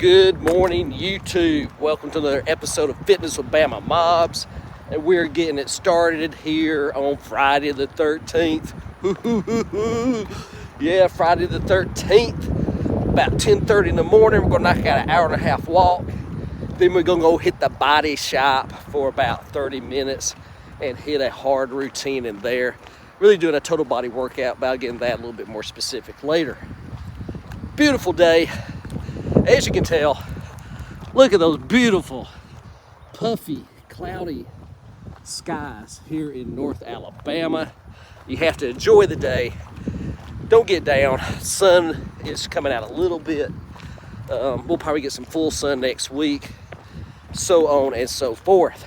Good morning, YouTube. Welcome to another episode of Fitness with Bama Mobs. And we're getting it started here on Friday the 13th. Yeah, Friday the 13th. About 10:30 in the morning. We're going to knock out an hour and a half walk. Then we're going to go hit the body shop for about 30 minutes and hit a hard routine in there. Really doing a total body workout, but I'll get into that a little bit more specific later. Beautiful day. As you can tell, look at those beautiful, puffy, cloudy skies here in North Alabama. You have to enjoy the day. Don't get down. Sun is coming out a little bit. We'll probably get some full sun next week. So on and so forth.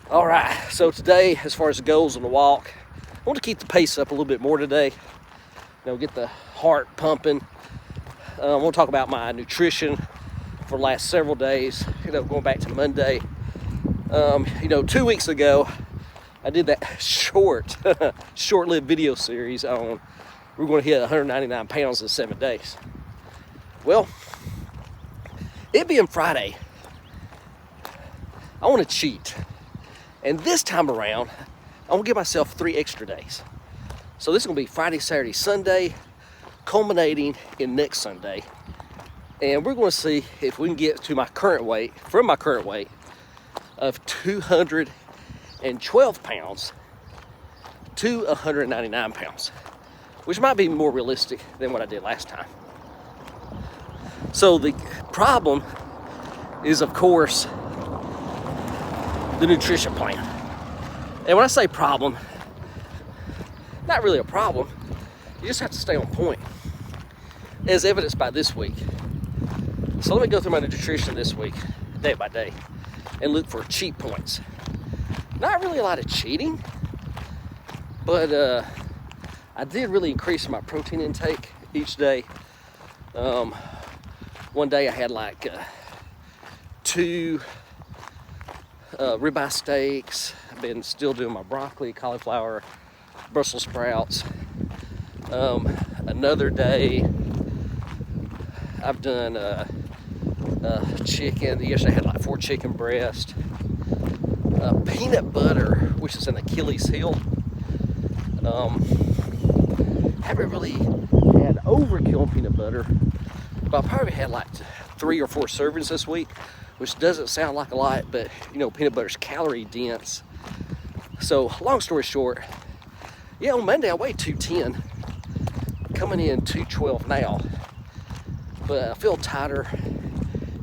All right, so today, as far as the goals on the walk, I want to keep the pace up a little bit more today. Get the heart pumping. I want to talk about my nutrition for the last several days, going back to Monday. 2 weeks ago, I did that short-lived video series on we're going to hit 199 pounds in 7 days. Well, it being Friday, I want to cheat. And this time around, I want to give myself 3 extra days. So this is going to be Friday, Saturday, Sunday, culminating in next Sunday. And we're going to see if we can get to my current weight, from my current weight of 212 pounds to 199 pounds, which might be more realistic than what I did last time. So the problem is, of course, the nutrition plan. And when I say problem, not really a problem. You just have to stay on point, as evidenced by this week. So let me go through my nutrition this week, day by day, and look for cheat points. Not really a lot of cheating, but I did really increase my protein intake each day. One day I had like 2 ribeye steaks. I've been still doing my broccoli, cauliflower, Brussels sprouts. Another day I've done chicken. Yesterday I had like 4 chicken breasts. Peanut butter, which is an Achilles heel. Haven't really had overkill on peanut butter, but I probably had like 3 or 4 servings this week, which doesn't sound like a lot, but peanut butter's calorie dense. So long story short, on Monday I weighed 210, coming in 212 now, but I feel tighter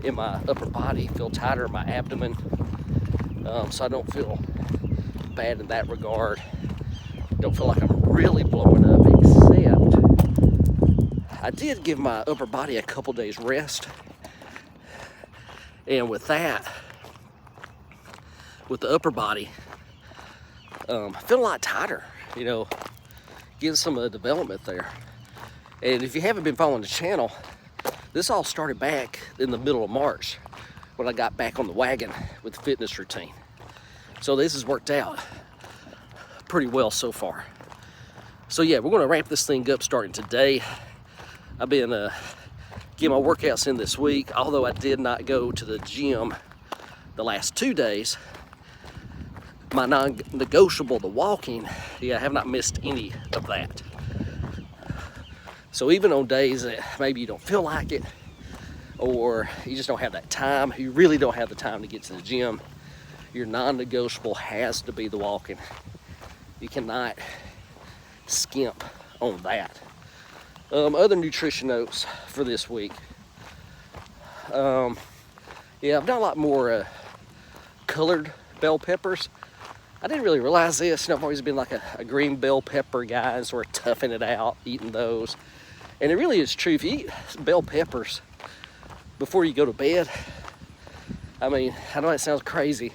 in my upper body, feel tighter in my abdomen, so I don't feel bad in that regard. Don't feel like I'm really blowing up, except I did give my upper body a couple days rest, and with that, with the upper body, I feel a lot tighter, getting some of the development there. And if you haven't been following the channel, this all started back in the middle of March when I got back on the wagon with the fitness routine. So this has worked out pretty well so far. So yeah, we're going to ramp this thing up starting today. I've been getting my workouts in this week, although I did not go to the gym the last 2 days. My non-negotiable, the walking, I have not missed any of that. So even on days that maybe you don't feel like it, or you just don't have that time, you really don't have the time to get to the gym, your non-negotiable has to be the walking. You cannot skimp on that. Other nutrition notes for this week. I've done a lot more colored bell peppers. I didn't really realize this. I've always been like a green bell pepper guy and sort of toughing it out, eating those. And it really is true. If you eat bell peppers before you go to bed, I know that sounds crazy,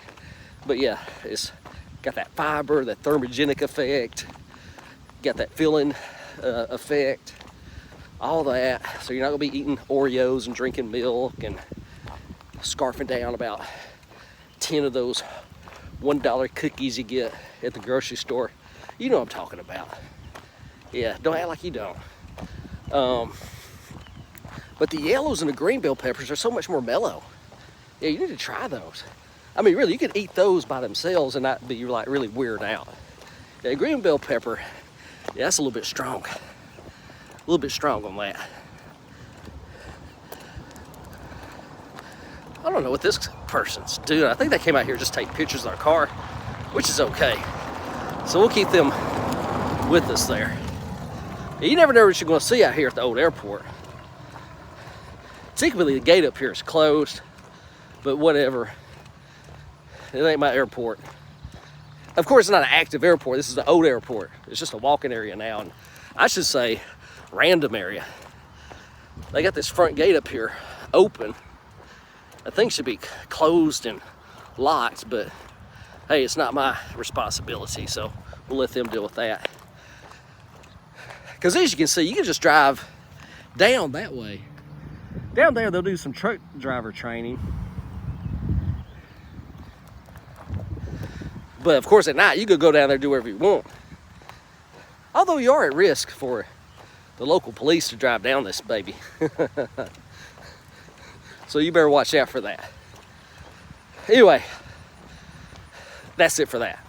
but yeah, it's got that fiber, that thermogenic effect, got that filling effect, all that. So you're not gonna be eating Oreos and drinking milk and scarfing down about 10 of those $1 cookies you get at the grocery store. You know what I'm talking about. Yeah, don't act like you don't. But the yellows and the green bell peppers are so much more mellow. Yeah, you need to try those. I mean, really, you could eat those by themselves and not be like really weirded out. Yeah, green bell pepper, yeah, that's a little bit strong. A little bit strong on that. I don't know what this person's doing. I think they came out here just to take pictures of our car, which is okay. So we'll keep them with us there. You never know what you're going to see out here at the old airport. Typically, the gate up here is closed, but whatever. It ain't my airport. Of course, it's not an active airport. This is the old airport. It's just a walking area now, and I should say random area. They got this front gate up here open. I think should be closed and locked, but hey, it's not my responsibility, so we'll let them deal with that. Because as you can see, you can just drive down that way. Down there, they'll do some truck driver training. But of course, at night, you could go down there and do whatever you want. Although you are at risk for the local police to drive down this baby. So you better watch out for that. Anyway, that's it for that.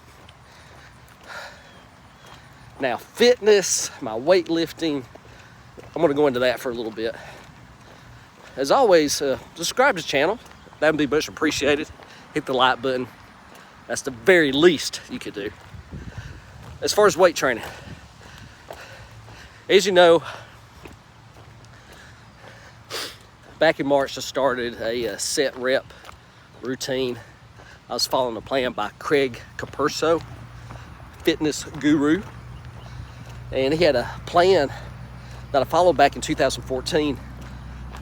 Now, fitness, my weightlifting, I'm gonna go into that for a little bit. As always, subscribe to the channel. That would be much appreciated. Hit the like button. That's the very least you could do. As far as weight training, as you know, back in March, I started a set rep routine. I was following a plan by Craig Capurso, fitness guru. And he had a plan that I followed back in 2014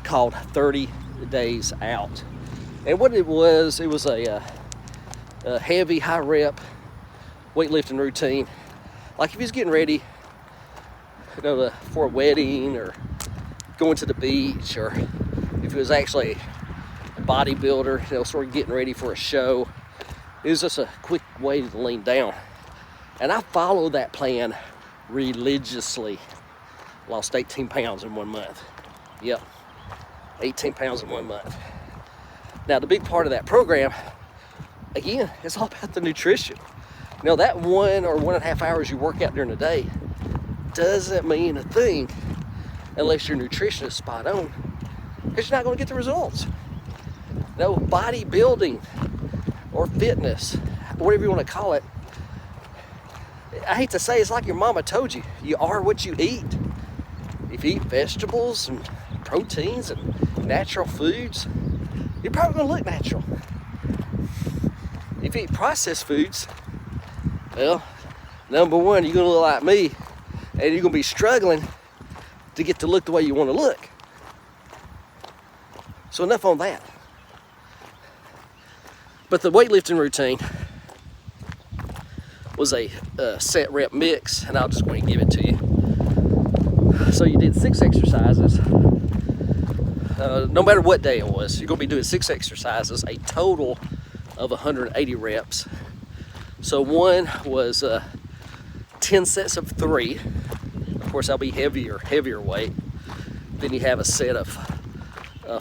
called 30 Days Out. And what it was a heavy, high rep weightlifting routine. Like if he was getting ready, for a wedding or going to the beach, or if he was actually a bodybuilder, sort of getting ready for a show. It was just a quick way to lean down. And I followed that plan religiously. Lost 18 pounds in 1 month. Yep, 18 pounds in 1 month. Now, the big part of that program, again, it's all about the nutrition. That 1 or 1.5 hours you work out during the day doesn't mean a thing unless your nutrition is spot on, because you're not going to get the results. Bodybuilding or fitness, whatever you want to call it, I hate to say, it's like your mama told you. You are what you eat. If you eat vegetables and proteins and natural foods, you're probably going to look natural. If you eat processed foods, well, number one, you're going to look like me, and you're going to be struggling to get to look the way you want to look. So enough on that. But the weightlifting routine was a set rep mix, and I'll just go ahead and give it to you. So you did 6 exercises. No matter what day it was, you're going to be doing 6 exercises, a total of 180 reps. So one was 10 sets of 3. Of course, that'll be heavier weight. Then you have a set of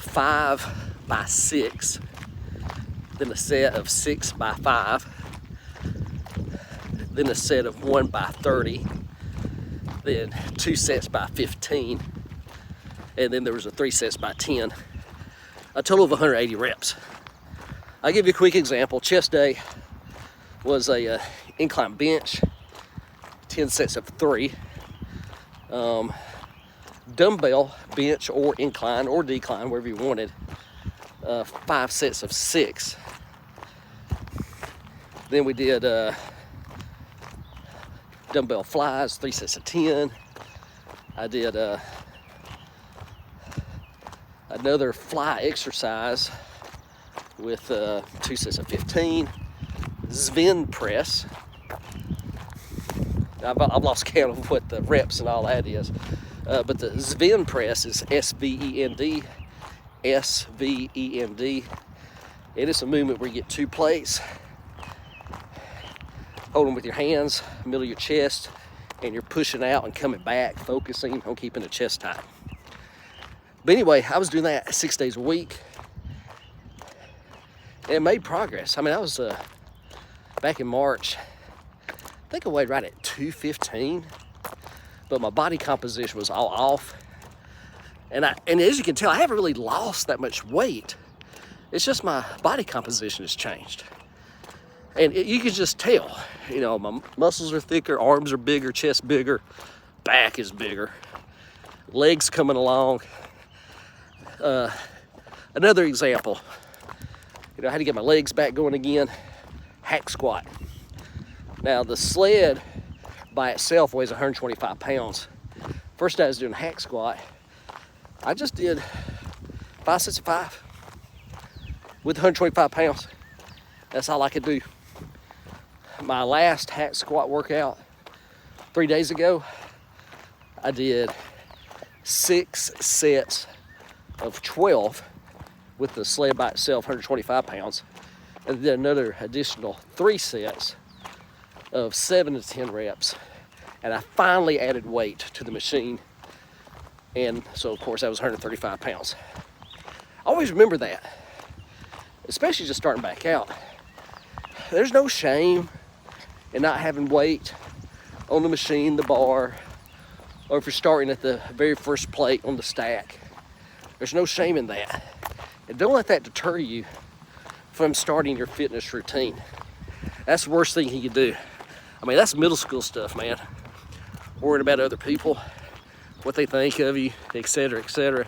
5 by 6. Then a set of 6 by 5. Then a set of 1 by 30. Then 2 sets by 15. And then there was a 3 sets by 10. A total of 180 reps. I'll give you a quick example. Chest day was a incline bench, 10 sets of 3. Dumbbell bench or incline or decline, wherever you wanted, 5 sets of 6. Then we did dumbbell flies, 3 sets of 10. I did another fly exercise with 2 sets of 15. Sven press. I've lost count of what the reps and all that is. But the Sven press is S-V-E-N-D. S-V-E-N-D. It is a movement where you get 2 plates, hold them with your hands, middle of your chest, and you're pushing out and coming back, focusing on keeping the chest tight. But anyway, I was doing that 6 days a week. And it made progress. I mean, I was back in March, I think I weighed right at 215, but my body composition was all off. And as you can tell, I haven't really lost that much weight. It's just my body composition has changed. And you can just tell, you know, my muscles are thicker, arms are bigger, chest bigger, back is bigger, legs coming along. Another example, you know, I had to get my legs back going again, hack squat. Now the sled by itself weighs 125 pounds. First day I was doing hack squat, I just did 5 sets of 5 with 125 pounds. That's all I could do. My last hack squat workout 3 days ago, I did 6 sets of 12 with the sled by itself, 125 pounds, and then another additional 3 sets of 7 to 10 reps. And I finally added weight to the machine. And so of course that was 135 pounds. Always remember that, especially just starting back out. There's no shame in not having weight on the machine, the bar, or if you're starting at the very first plate on the stack. There's no shame in that. And don't let that deter you from starting your fitness routine. That's the worst thing you can do. I mean, that's middle school stuff, man. Worrying about other people, what they think of you, etc., etc.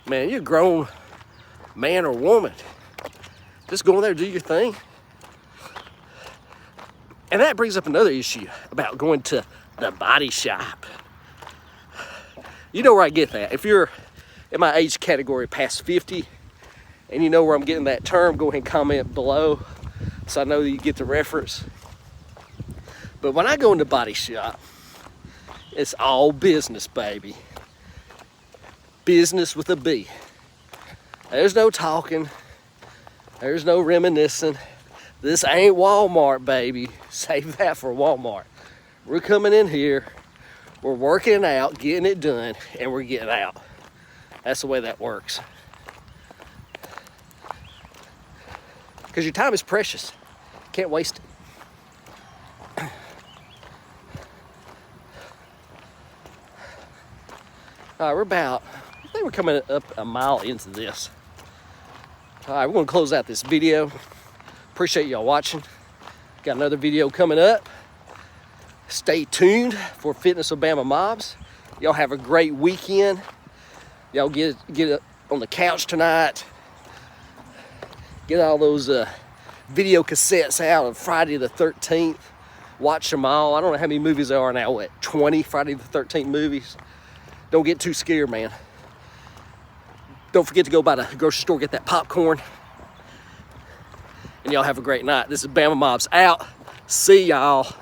Man, you're a grown man or woman. Just go in there and do your thing. And that brings up another issue about going to the body shop. You know where I get that. If you're in my age category past 50 and you know where I'm getting that term, go ahead and comment below so I know that you get the reference. But when I go into body shop, it's all business, baby. Business with a B. There's no talking. There's no reminiscing. This ain't Walmart, baby. Save that for Walmart. We're coming in here, we're working out, getting it done, and we're getting out. That's the way that works. Because your time is precious. Can't waste it. All right, I think we're coming up a mile into this. All right, we're gonna close out this video. Appreciate y'all watching. Got another video coming up. Stay tuned for Fitness of Bama Mobs. Y'all have a great weekend. Y'all get up on the couch tonight. Get all those video cassettes out of Friday the 13th. Watch them all. I don't know how many movies there are now. What, 20 Friday the 13th movies? Don't get too scared, man. Don't forget to go by the grocery store, get that popcorn. And y'all have a great night. This is Bama Mobs out. See y'all.